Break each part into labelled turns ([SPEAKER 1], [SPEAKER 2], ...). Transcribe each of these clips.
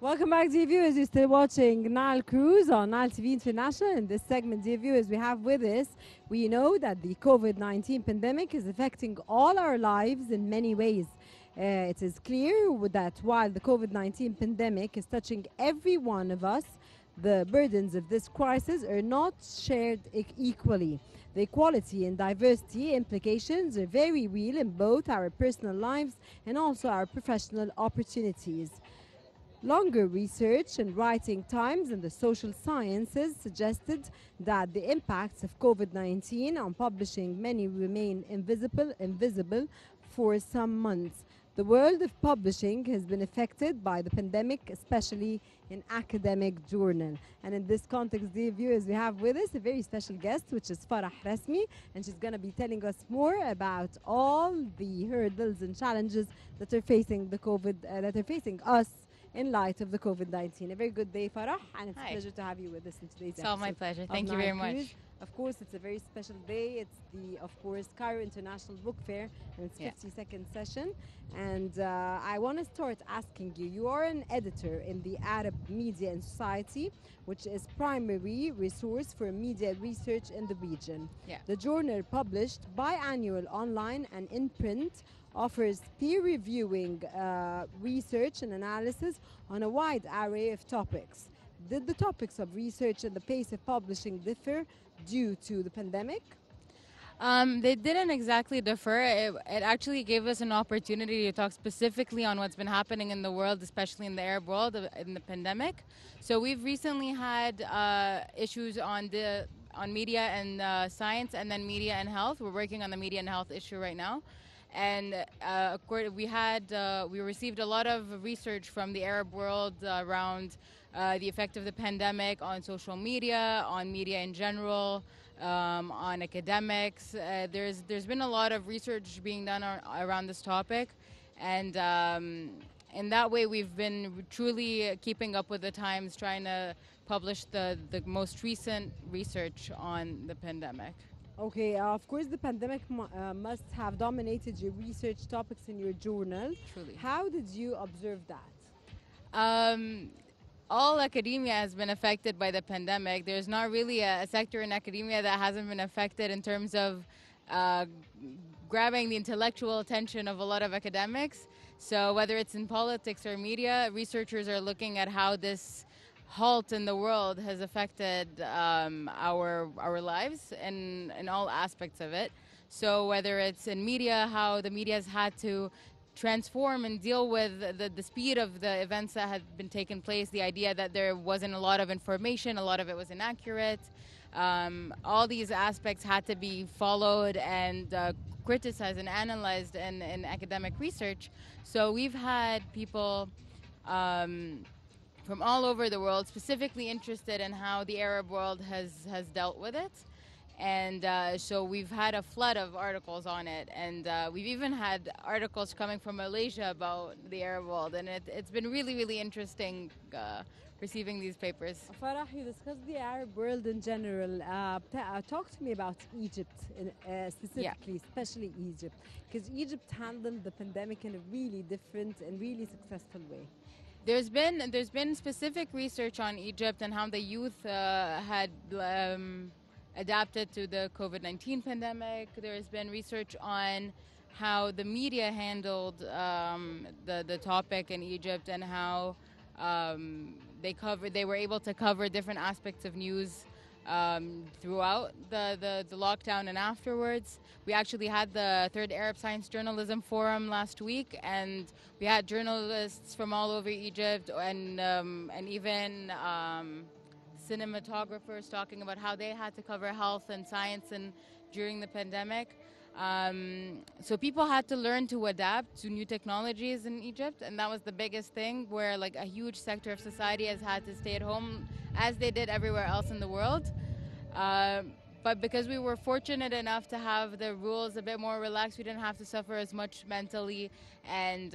[SPEAKER 1] Welcome back, dear viewers. You're still watching Nile Cruise on Nile TV International. In this segment, dear viewers, we have with us, we know that the COVID-19 pandemic is affecting all our lives in many ways. It is clear that while the COVID-19 pandemic is touching every one of us, the burdens of this crisis are not shared equally. The equality and diversity implications are very real in both our personal lives and also our professional opportunities. Longer research and writing times in the social sciences suggested that the impacts of COVID-19 on publishing many remain invisible for some months. The world of publishing has been affected by the pandemic, especially in academic journal. And in this context, dear viewers, we have with us a very special guest, which is Farah Rasmy, and she's going to be telling us more about all the hurdles and challenges that are facing that are facing us in light of the COVID-19. A very good day, Farah, and it's a pleasure to have you with us in today's episode.
[SPEAKER 2] It's all my pleasure. Thank you very much.
[SPEAKER 1] Of course, it's a very special day. It's the, of course, Cairo International Book Fair, and its 52nd session. And I want to start asking you, you are an editor in the Arab Media and Society, which is primary resource for media research in the region.
[SPEAKER 2] Yeah.
[SPEAKER 1] The journal, published biannual online and in print, offers peer reviewing research and analysis on a wide array of topics. Did the topics of research and the pace of publishing differ due to the pandemic?
[SPEAKER 2] They didn't exactly differ. It actually gave us an opportunity to talk specifically on what's been happening in the world, especially in the Arab world in the pandemic. So we've recently had issues on media and science, and then media and health. We're working on the media and health issue right now. And we received a lot of research from the Arab world around the effect of the pandemic on social media, on media in general, on academics. There's been a lot of research being done around this topic, and in that way we've been truly keeping up with the times, trying to publish the most recent research on the pandemic.
[SPEAKER 1] Okay, of course the pandemic must have dominated your research topics in your journal.
[SPEAKER 2] Truly.
[SPEAKER 1] How did you observe that?
[SPEAKER 2] All academia has been affected by the pandemic. There's not really a sector in academia that hasn't been affected in terms of grabbing the intellectual attention of a lot of academics. So whether it's in politics or media, researchers are looking at how this halt in the world has affected our lives in all aspects of it. So whether it's in media, how the media has had to transform and deal with the speed of the events that had been taking place, the idea that there wasn't a lot of information, a lot of it was inaccurate. All these aspects had to be followed and criticized and analyzed in academic research. So we've had people from all over the world specifically interested in how the Arab world has dealt with it. And so we've had a flood of articles on it, and we've even had articles coming from Malaysia about the Arab world, and it's been really, really interesting receiving these papers.
[SPEAKER 1] Farah, you discussed the Arab world in general. Talk to me about Egypt specifically, especially Egypt, because Egypt handled the pandemic in a really different and really successful way.
[SPEAKER 2] There's been specific research on Egypt and how the youth had adapted to the COVID-19 pandemic. There's been research on how the media handled the topic in Egypt and how they were able to cover different aspects of news throughout the lockdown and afterwards. We actually had the third Arab Science Journalism Forum last week, and we had journalists from all over Egypt and even cinematographers talking about how they had to cover health and science during the pandemic. So people had to learn to adapt to new technologies in Egypt, and that was the biggest thing, where like a huge sector of society has had to stay at home as they did everywhere else in the world. But because we were fortunate enough to have the rules a bit more relaxed, we didn't have to suffer as much mentally, and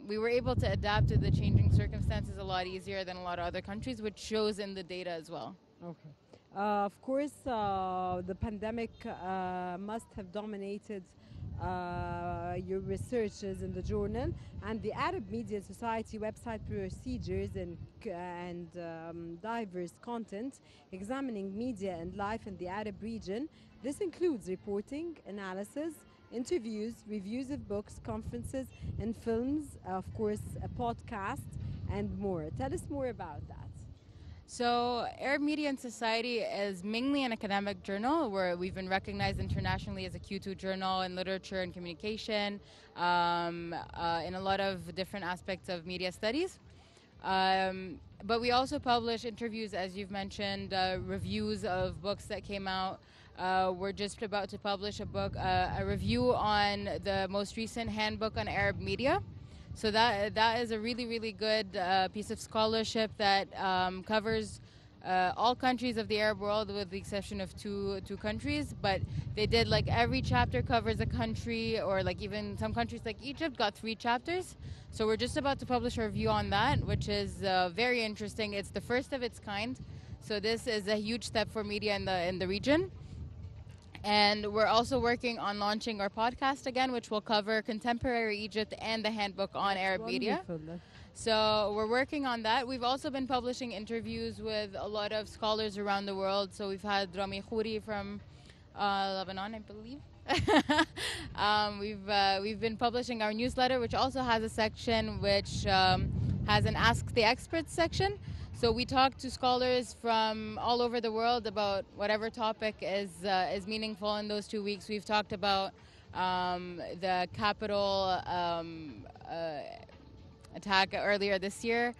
[SPEAKER 2] we were able to adapt to the changing circumstances a lot easier than a lot of other countries, which shows in the data as well.
[SPEAKER 1] Okay. Of course, the pandemic must have dominated your researches in the journal, and the Arab Media Society website procedures and diverse content examining media and life in the Arab region. This includes reporting, analysis, interviews, reviews of books, conferences, and films, of course, a podcast, and more. Tell us more about that.
[SPEAKER 2] So, Arab Media and Society is mainly an academic journal where we've been recognized internationally as a Q2 journal in literature and communication, in a lot of different aspects of media studies. But we also publish interviews, as you've mentioned, reviews of books that came out. We're just about to publish a review on the most recent handbook on Arab media. So that is a really good piece of scholarship that covers all countries of the Arab world with the exception of two countries. But they did like every chapter covers a country, or like even some countries like Egypt got 3 chapters. So we're just about to publish a review on that, which is very interesting. It's the first of its kind. So this is a huge step for media in the region. And we're also working on launching our podcast again, which will cover contemporary Egypt and the handbook on Arab media. So we're working on that. We've also been publishing interviews with a lot of scholars around the world. So we've had Rami Khouri from Lebanon, I believe. We've been publishing our newsletter, which also has a section which has an Ask the Experts section. So we talk to scholars from all over the world about whatever topic is meaningful in those 2 weeks. We've talked about the Capitol attack earlier this year.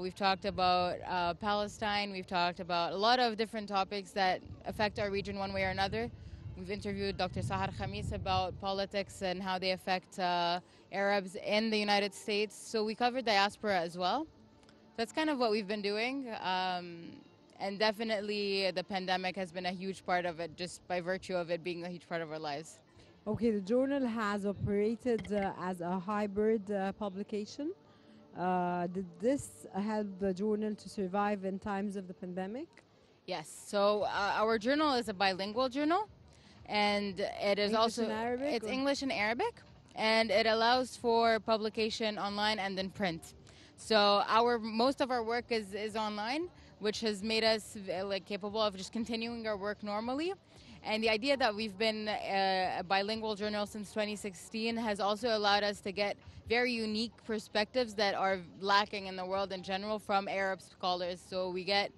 [SPEAKER 2] We've talked about Palestine. We've talked about a lot of different topics that affect our region one way or another. We've interviewed Dr. Sahar Khamis about politics and how they affect Arabs in the United States. So we covered diaspora as well. That's kind of what we've been doing. And definitely the pandemic has been a huge part of it, just by virtue of it being a huge part of our lives.
[SPEAKER 1] Okay, the journal has operated as a hybrid publication. Did this help the journal to survive in times of the pandemic?
[SPEAKER 2] Yes, so our journal is a bilingual journal, and it is
[SPEAKER 1] English
[SPEAKER 2] also
[SPEAKER 1] and Arabic,
[SPEAKER 2] it's
[SPEAKER 1] or?
[SPEAKER 2] English and Arabic, and it allows for publication online and in print. So most of our work is online, which has made us capable of just continuing our work normally. And the idea that we've been a bilingual journal since 2016 has also allowed us to get very unique perspectives that are lacking in the world in general from Arab scholars. So we get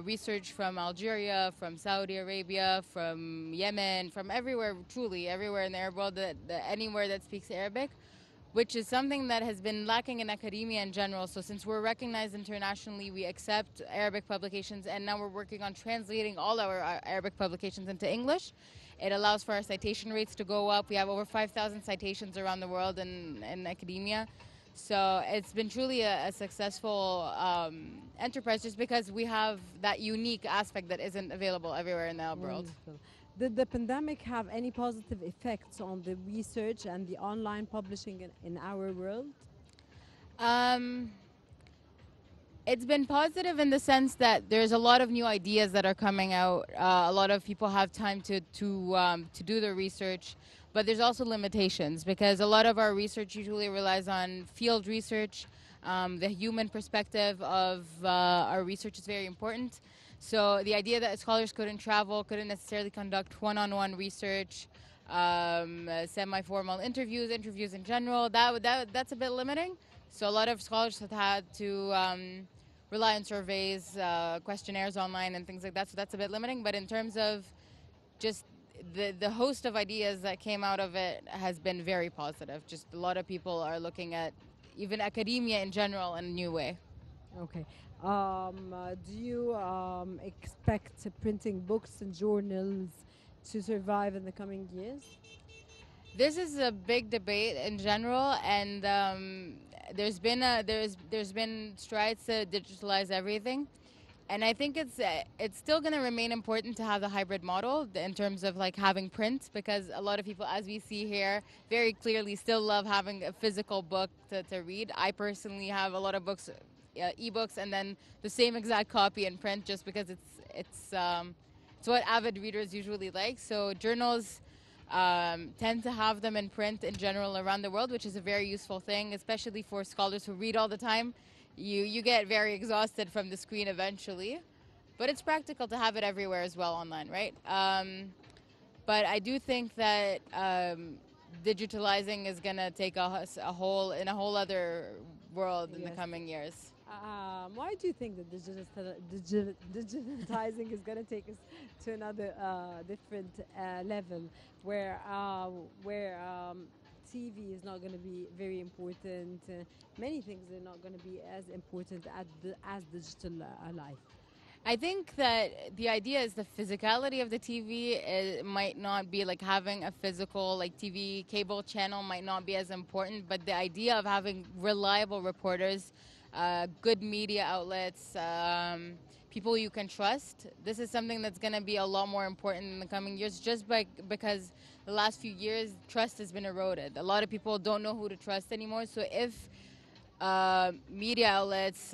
[SPEAKER 2] research from Algeria, from Saudi Arabia, from Yemen, from everywhere, truly everywhere in the Arab world, anywhere that speaks Arabic, which is something that has been lacking in academia in general. So since we're recognized internationally, we accept Arabic publications, and now we're working on translating all our Arabic publications into English. It allows for our citation rates to go up. We have over 5,000 citations around the world in academia. So it's been truly a successful enterprise, just because we have that unique aspect that isn't available everywhere in the Arab world.
[SPEAKER 1] Wonderful. Did the pandemic have any positive effects on the research and the online publishing in our world?
[SPEAKER 2] It's been positive in the sense that there's a lot of new ideas that are coming out. A lot of people have time to do their research, but there's also limitations because a lot of our research usually relies on field research. The human perspective of our research is very important. So the idea that scholars couldn't travel, couldn't necessarily conduct one-on-one research, semi-formal interviews in general, that's a bit limiting. So a lot of scholars have had to rely on surveys, questionnaires online and things like that. So that's a bit limiting. But in terms of just the host of ideas that came out of it has been very positive. Just a lot of people are looking at even academia in general in a new way.
[SPEAKER 1] Okay. Do you expect printing books and journals to survive in the coming years?
[SPEAKER 2] This is a big debate in general, and there's been strides to digitalize everything, and I think it's still going to remain important to have the hybrid model in terms of like having print, because a lot of people, as we see here, very clearly still love having a physical book to read. I personally have a lot of books ebooks and then the same exact copy in print, just because it's what avid readers usually like. So journals tend to have them in print in general around the world, which is a very useful thing, especially for scholars who read all the time. You get very exhausted from the screen eventually, but it's practical to have it everywhere as well online, right? But I do think that digitalizing is gonna take a whole other world in the
[SPEAKER 1] Yes.
[SPEAKER 2] coming years.
[SPEAKER 1] Why do you think that digitizing is going to take us to another different level where TV is not going to be very important? Many things are not going to be as important as digital life.
[SPEAKER 2] I think that the idea is the physicality of the TV might not be like having a physical like TV cable channel might not be as important, but the idea of having reliable reporters, good media outlets, people you can trust, this is something that's going to be a lot more important in the coming years, just because the last few years trust has been eroded. A lot of people don't know who to trust anymore. So if media outlets,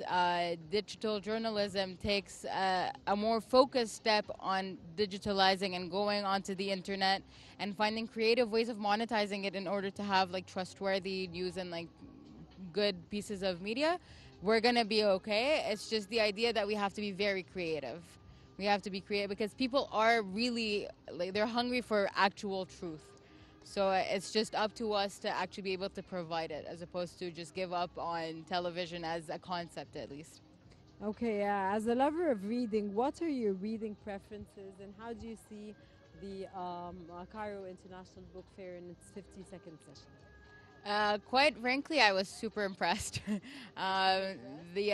[SPEAKER 2] digital journalism takes a more focused step on digitalizing and going onto the internet and finding creative ways of monetizing it in order to have like trustworthy news and like good pieces of media, we're gonna be okay. It's just the idea that we have to be very creative. We have to be creative because people are really like they're hungry for actual truth. So it's just up to us to actually be able to provide it, as opposed to just give up on television as a concept, at least.
[SPEAKER 1] Okay, as a lover of reading, what are your reading preferences and how do you see the Cairo International Book Fair in its 52nd session?
[SPEAKER 2] Quite frankly, I was super impressed. The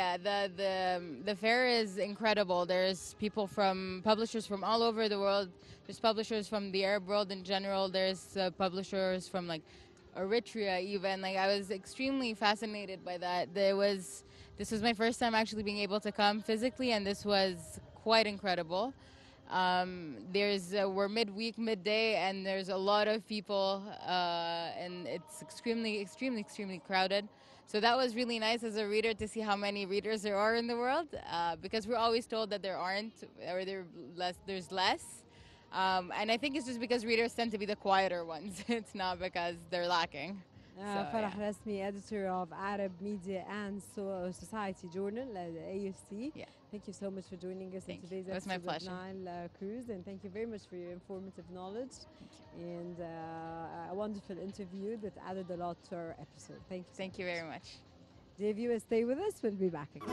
[SPEAKER 2] fair is incredible. There's people from publishers from all over the world. There's publishers from the Arab world in general. There's publishers from like Eritrea even. Like I was extremely fascinated by that. This was my first time actually being able to come physically, and this was quite incredible. We're midweek, midday, and there's a lot of people, and it's extremely crowded. So that was really nice as a reader to see how many readers there are in the world, because we're always told that there aren't, or there's less. And I think it's just because readers tend to be the quieter ones. It's not because they're lacking. So,
[SPEAKER 1] Farah
[SPEAKER 2] yeah.
[SPEAKER 1] Rasmy, editor of Arab Media and Society Journal, AFC.
[SPEAKER 2] Yeah.
[SPEAKER 1] Thank you so much for joining us
[SPEAKER 2] Thank
[SPEAKER 1] in
[SPEAKER 2] you.
[SPEAKER 1] today's
[SPEAKER 2] It was my
[SPEAKER 1] episode of
[SPEAKER 2] pleasure.
[SPEAKER 1] Nile Cruise, and thank you very much for your informative knowledge and a wonderful interview that added a lot to our episode. Thank you.
[SPEAKER 2] Thank you very much.
[SPEAKER 1] Dear viewers, stay with us. We'll be back again.